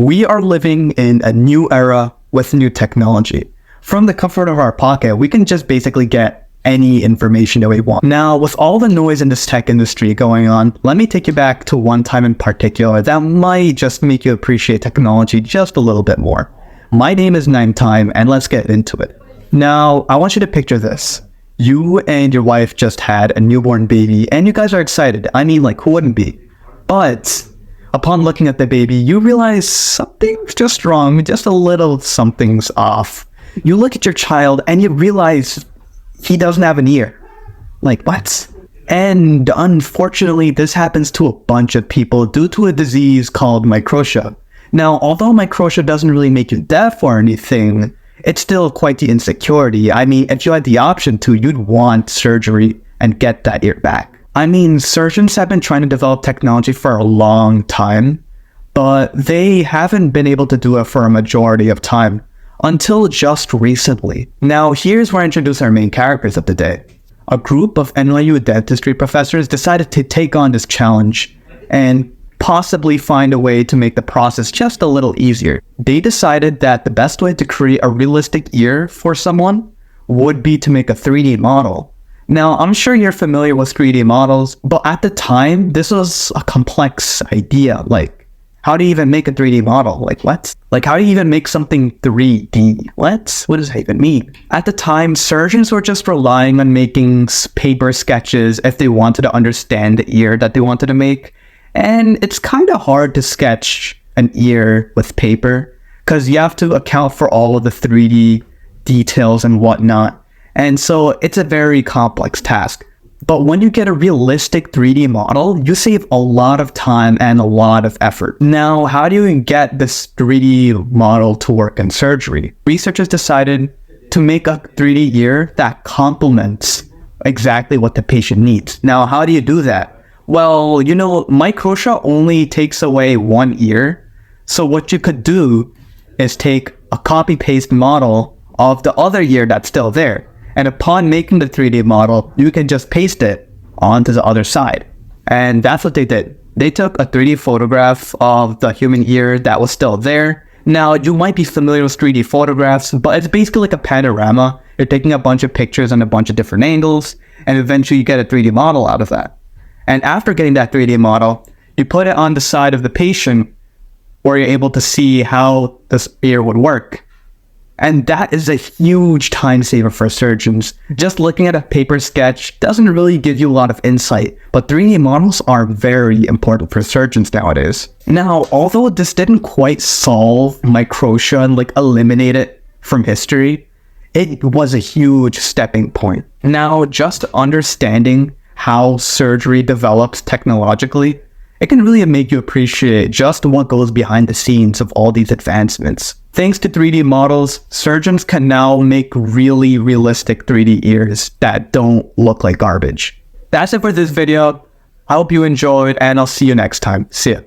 We are living in a new era with new technology. From the comfort of our pocket, we can just basically get any information that we want. Now, with all the noise in this tech industry going on, let me take you back to one time in particular that might just make you appreciate technology just a little bit more. My name is Time, and let's get into it. Now, I want you to picture this. You and your wife just had a newborn baby, and you guys are excited. I mean, like, who wouldn't be? But upon looking at the baby, you realize something's just wrong, just a little something's off. You look at your child and you realize he doesn't have an ear. Like, what? And unfortunately, this happens to a bunch of people due to a disease called microtia. Now, although microtia doesn't really make you deaf or anything, it's still quite the insecurity. I mean, if you had the option to, you'd want surgery and get that ear back. I mean, surgeons have been trying to develop technology for a long time, but they haven't been able to do it for a majority of time until just recently. Now, here's where I introduce our main characters of the day. A group of NYU dentistry professors decided to take on this challenge and possibly find a way to make the process just a little easier. They decided that the best way to create a realistic ear for someone would be to make a 3D model. Now, I'm sure you're familiar with 3D models, but at the time, this was a complex idea. Like, how do you even make a 3D model? Like, what? Like, how do you even make something 3D? What does that even mean? At the time, surgeons were just relying on making paper sketches if they wanted to understand the ear that they wanted to make. And it's kind of hard to sketch an ear with paper because you have to account for all of the 3D details and whatnot. And so it's a very complex task. But when you get a realistic 3D model, you save a lot of time and a lot of effort. Now, how do you get this 3D model to work in surgery? Researchers decided to make a 3D ear that complements exactly what the patient needs. Now, how do you do that? Well, microtia only takes away one ear. So what you could do is take a copy-paste model of the other ear that's still there. And upon making the 3D model, you can just paste it onto the other side. And that's what they did. They took a 3D photograph of the human ear that was still there. Now, you might be familiar with 3D photographs, but it's basically like a panorama. You're taking a bunch of pictures on a bunch of different angles, and eventually you get a 3D model out of that. And after getting that 3D model, you put it on the side of the patient where you're able to see how this ear would work. And that is a huge time saver for surgeons. Just looking at a paper sketch doesn't really give you a lot of insight, but 3D models are very important for surgeons nowadays. Now, although this didn't quite solve microtia and eliminate it from history, it was a huge stepping point. Now, just understanding how surgery develops technologically, it can really make you appreciate just what goes behind the scenes of all these advancements. Thanks to 3D models, surgeons can now make really realistic 3D ears that don't look like garbage. That's it for this video. I hope you enjoyed, and I'll see you next time. See ya.